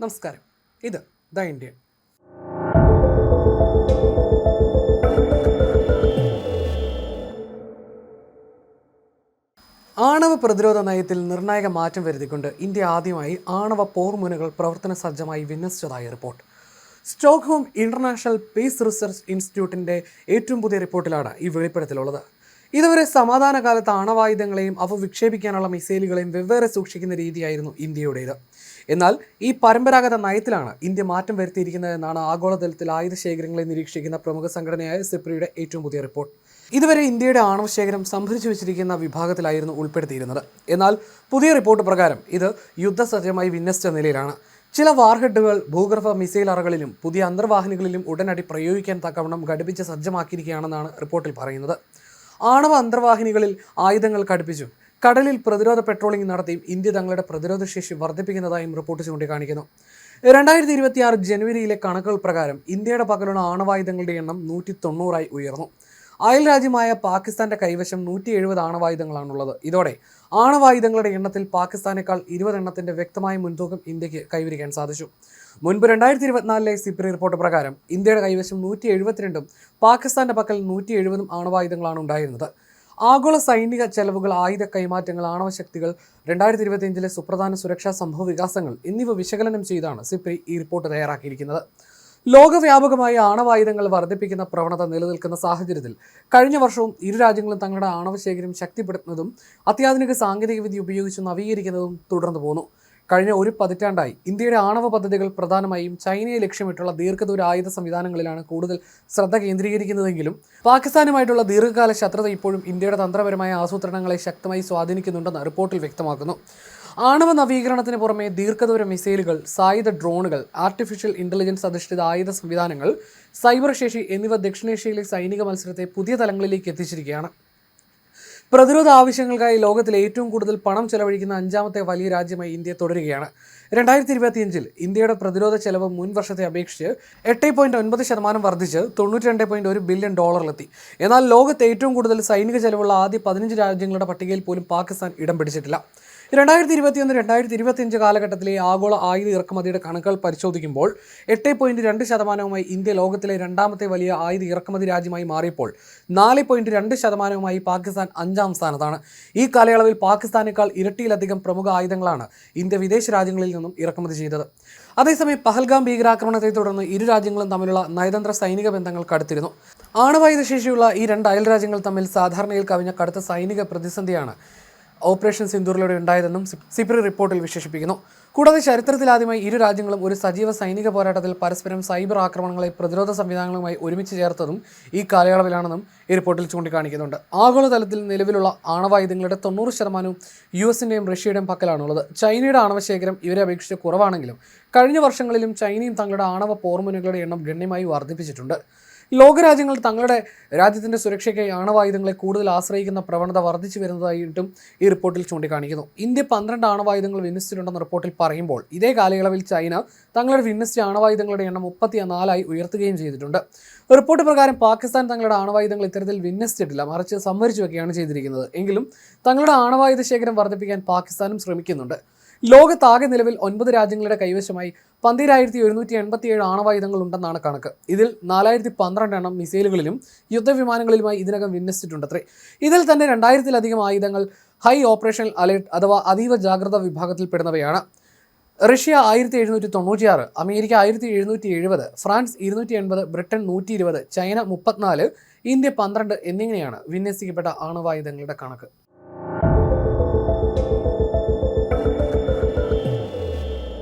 നമസ്കാരം. ഇത് the Indian. ആണവ പ്രതിരോധ നയത്തിൽ നിർണായക മാറ്റം വരുത്തിക്കൊണ്ട് ഇന്ത്യ ആദ്യമായി ആണവ പോർമുനകൾ പ്രവർത്തന സജ്ജമായി വിന്യസിച്ചതായി report. Stockholm International Peace Research ഇൻസ്റ്റിറ്റ്യൂട്ടിൻ്റെ ഏറ്റവും പുതിയ റിപ്പോർട്ടിലാണ് ഈ വെളിപ്പെടുത്തലുള്ളത്. ഇതുവരെ സമാധാന കാലത്ത് ആണവായുധങ്ങളെയും അവ വിക്ഷേപിക്കാനുള്ള മിസൈലുകളെയും വെവ്വേറെ സൂക്ഷിക്കുന്ന രീതിയായിരുന്നു ഇന്ത്യയുടേത്. എന്നാൽ ഈ പരമ്പരാഗത നയത്തിലാണ് ഇന്ത്യ മാറ്റം വരുത്തിയിരിക്കുന്നതെന്നാണ് ആഗോളതലത്തിൽ ആയുധ ശേഖരങ്ങളെ നിരീക്ഷിക്കുന്ന പ്രമുഖ സംഘടനയായ സിപ്രിയുടെ ഏറ്റവും പുതിയ റിപ്പോർട്ട്. ഇതുവരെ ഇന്ത്യയുടെ ആണവശേഖരം സംഭരിച്ചു വെച്ചിരിക്കുന്ന വിഭാഗത്തിലായിരുന്നു ഉൾപ്പെടുത്തിയിരുന്നത്. എന്നാൽ പുതിയ റിപ്പോർട്ട് പ്രകാരം ഇത് യുദ്ധസജ്ജമായി വിന്യസിച്ച നിലയിലാണ്. ചില വാർഹെഡുകൾ ഭൂഗർഭ മിസൈൽ അറകളിലും പുതിയ അന്തർവാഹിനികളിലും ഉടനടി പ്രയോഗിക്കാൻ തക്കവണ്ണം ഘടിപ്പിച്ച് സജ്ജമാക്കിയിരിക്കുകയാണെന്നാണ് റിപ്പോർട്ടിൽ പറയുന്നത്. ആണവ അന്തർവാഹിനികളിൽ ആയുധങ്ങൾ ഘടിപ്പിച്ചു കടലിൽ പ്രതിരോധ പെട്രോളിംഗ് നടത്തിയും ഇന്ത്യ തങ്ങളുടെ പ്രതിരോധ ശേഷി വർദ്ധിപ്പിക്കുന്നതായും റിപ്പോർട്ട് ചൂണ്ടിക്കാണിക്കുന്നു. 2026 ജനുവരിയിലെ കണക്കുകൾ പ്രകാരം ഇന്ത്യയുടെ പക്കലുള്ള ആണവായുധങ്ങളുടെ എണ്ണം 190 ഉയർന്നു. അയൽ രാജ്യമായ പാകിസ്ഥാന്റെ കൈവശം 170 ആണവായുധങ്ങളാണുള്ളത്. ഇതോടെ ആണവായുധങ്ങളുടെ എണ്ണത്തിൽ പാകിസ്ഥാനേക്കാൾ 20 എണ്ണത്തിന്റെ വ്യക്തമായ മുൻതൂക്കം ഇന്ത്യക്ക് കൈവരിക്കാൻ സാധിച്ചു. മുൻപ് 2024 സിപ്രി റിപ്പോർട്ട് പ്രകാരം ഇന്ത്യയുടെ കൈവശം 172 പാകിസ്ഥാന്റെ പക്കൽ 170 ആണവായുധങ്ങളാണ് ഉണ്ടായിരുന്നത്. ആഗോള സൈനിക ചെലവുകൾ, ആയുധ കൈമാറ്റങ്ങൾ, ആണവശക്തികൾ, 2025 സുപ്രധാന സുരക്ഷാ സംഭവ വികാസങ്ങൾ എന്നിവ വിശകലനം ചെയ്താണ് സിപ്രി ഈ റിപ്പോർട്ട് തയ്യാറാക്കിയിരിക്കുന്നത്. ലോകവ്യാപകമായി ആണവായുധങ്ങൾ വർദ്ധിപ്പിക്കുന്ന പ്രവണത നിലനിൽക്കുന്ന സാഹചര്യത്തിൽ കഴിഞ്ഞ വർഷവും ഇരു രാജ്യങ്ങളും തങ്ങളുടെ ആണവശേഖരം ശക്തിപ്പെടുത്തുന്നതും അത്യാധുനിക സാങ്കേതികവിദ്യ ഉപയോഗിച്ച് നവീകരിക്കുന്നതും തുടർന്നു പോന്നു. കഴിഞ്ഞ ഒരു പതിറ്റാണ്ടായി ഇന്ത്യയുടെ ആണവ പദ്ധതികൾ പ്രധാനമായും ചൈനയെ ലക്ഷ്യമിട്ടുള്ള ദീർഘദൂര ആയുധ സംവിധാനങ്ങളിലാണ് കൂടുതൽ ശ്രദ്ധ കേന്ദ്രീകരിക്കുന്നതെങ്കിലും പാകിസ്ഥാനുമായിട്ടുള്ള ദീർഘകാല ശത്രുത ഇപ്പോഴും ഇന്ത്യയുടെ തന്ത്രപരമായ ആസൂത്രണങ്ങളെ ശക്തമായി സ്വാധീനിക്കുന്നുണ്ടെന്ന് റിപ്പോർട്ടിൽ വ്യക്തമാക്കുന്നു. ആണവ നവീകരണത്തിന് പുറമെ ദീർഘദൂര മിസൈലുകൾ, സായുധ ഡ്രോണുകൾ, ആർട്ടിഫിഷ്യൽ ഇന്റലിജൻസ് അധിഷ്ഠിത ആയുധ സംവിധാനങ്ങൾ, സൈബർ ശേഷി എന്നിവ ദക്ഷിണേഷ്യയിലെ സൈനിക മത്സരത്തെ പുതിയ തലങ്ങളിലേക്ക് എത്തിച്ചിരിക്കുകയാണ്. പ്രതിരോധ ആവശ്യങ്ങൾക്കായി ലോകത്തിലെ ഏറ്റവും കൂടുതൽ പണം ചെലവഴിക്കുന്ന 5ാമത്തെ വലിയ രാജ്യമായി ഇന്ത്യ തുടരുകയാണ്. 2025 ഇന്ത്യയുടെ പ്രതിരോധ ചെലവ് മുൻ വർഷത്തെ അപേക്ഷിച്ച് 8.9% വർദ്ധിച്ച് $92.1 ബില്യൺ എന്നാൽ ലോകത്തെ ഏറ്റവും കൂടുതൽ സൈനിക ചെലവുള്ള ആദ്യ 15 രാജ്യങ്ങളുടെ പട്ടികയിൽ പോലും പാകിസ്ഥാൻ ഇടം പിടിച്ചിട്ടില്ല. 2021-2025 കാലഘട്ടത്തിലെ ആഗോള ആയുധ ഇറക്കുമതിയുടെ കണക്കുകൾ പരിശോധിക്കുമ്പോൾ 8.2%മായി ഇന്ത്യ ലോകത്തിലെ 2ാമത്തെ വലിയ ആയുധ ഇറക്കുമതി രാജ്യമായി മാറിയപ്പോൾ 4.2%മായി പാകിസ്ഥാൻ 5ാം സ്ഥാനത്താണ്. ഈ കാലയളവിൽ പാകിസ്ഥാനേക്കാൾ ഇരട്ടിയിലധികം പ്രമുഖ ആയുധങ്ങളാണ് ഇന്ത്യ വിദേശ രാജ്യങ്ങളിൽ നിന്നും ഇറക്കുമതി ചെയ്തത്. അതേസമയം പഹൽഗാം ഭീകരാക്രമണത്തെ തുടർന്ന് ഇരു രാജ്യങ്ങളും തമ്മിലുള്ള നയതന്ത്ര സൈനിക ബന്ധങ്ങൾ കടുത്തിരുന്നു. ആണവായുധ ശേഷിയുള്ള ഈ രണ്ട് അയൽ രാജ്യങ്ങൾ തമ്മിൽ സാധാരണയിൽ കവിഞ്ഞ കടുത്ത സൈനിക പ്രതിസന്ധിയാണ് ഓപ്പറേഷൻ സിന്ദൂറിലൂടെ ഉണ്ടായതെന്നും സിപ്രി റിപ്പോർട്ടിൽ വിശേഷിപ്പിക്കുന്നു. കൂടാതെ ചരിത്രത്തിലാദ്യമായി ഇരു രാജ്യങ്ങളും ഒരു സജീവ സൈനിക പോരാട്ടത്തിൽ പരസ്പരം സൈബർ ആക്രമണങ്ങളെ പ്രതിരോധ സംവിധാനങ്ങളുമായി ഒരുമിച്ച് ചേർത്തതും ഈ കാലയളവിലാണെന്നും ഈ റിപ്പോർട്ടിൽ ചൂണ്ടിക്കാണിക്കുന്നുണ്ട്. ആഗോളതലത്തിൽ നിലവിലുള്ള ആണവായുധങ്ങളുടെ 90% US-ൻ്റെയും റഷ്യയുടെയും പക്കലാണുള്ളത്. ചൈനയുടെ ആണവശേഖരം ഇവരെ അപേക്ഷിച്ച് കുറവാണെങ്കിലും കഴിഞ്ഞ വർഷങ്ങളിലും ചൈനയും തങ്ങളുടെ ആണവ പോർമുനകളുടെ എണ്ണം ഗണ്യമായി വർദ്ധിപ്പിച്ചിട്ടുണ്ട്. ലോകരാജ്യങ്ങൾ തങ്ങളുടെ രാജ്യത്തിൻ്റെ സുരക്ഷയ്ക്കായി ആണവായുധങ്ങളെ കൂടുതൽ ആശ്രയിക്കുന്ന പ്രവണത വർദ്ധിച്ചു വരുന്നതായിട്ടും ഈ റിപ്പോർട്ടിൽ ചൂണ്ടിക്കാണിക്കുന്നു. ഇന്ത്യ 12 ആണവായുധങ്ങൾ വിന്യസിച്ചിട്ടുണ്ടെന്ന് റിപ്പോർട്ടിൽ പറയുമ്പോൾ ഇതേ കാലയളവിൽ ചൈന തങ്ങളുടെ വിന്യസിച്ച ആണവായുധങ്ങളുടെ എണ്ണം 34 ഉയർത്തുകയും ചെയ്തിട്ടുണ്ട്. റിപ്പോർട്ട് പ്രകാരം പാകിസ്ഥാൻ തങ്ങളുടെ ആണവായുധങ്ങൾ ഇത്തരത്തിൽ വിന്യസിച്ചിട്ടില്ല, മറിച്ച് സംഭരിച്ചു വയ്ക്കുകയാണ് ചെയ്തിരിക്കുന്നത്. എങ്കിലും തങ്ങളുടെ ആണവായുധ ശേഖരം വർദ്ധിപ്പിക്കാൻ പാകിസ്ഥാനും ശ്രമിക്കുന്നുണ്ട്. ലോകത്താകെ നിലവിൽ 9 രാജ്യങ്ങളുടെ കൈവശമായി 12,787 ആണവായുധങ്ങൾ ഉണ്ടെന്നാണ് കണക്ക്. ഇതിൽ 4,012 എണ്ണം മിസൈലുകളിലും യുദ്ധവിമാനങ്ങളിലുമായി ഇതിനകം വിന്യസിച്ചിട്ടുണ്ടത്രേ. ഇതിൽ തന്നെ 2000-ലധികം ആയുധങ്ങൾ ഹൈ ഓപ്പറേഷണൽ അലേർട്ട് അഥവാ അതീവ ജാഗ്രത വിഭാഗത്തിൽപ്പെടുന്നവയാണ്. Russia 1796, America 1770, France 280, Britain 120, China 34, India 12 എന്നിങ്ങനെയാണ് വിന്യസിക്കപ്പെട്ട ആണവായുധങ്ങളുടെ കണക്ക്.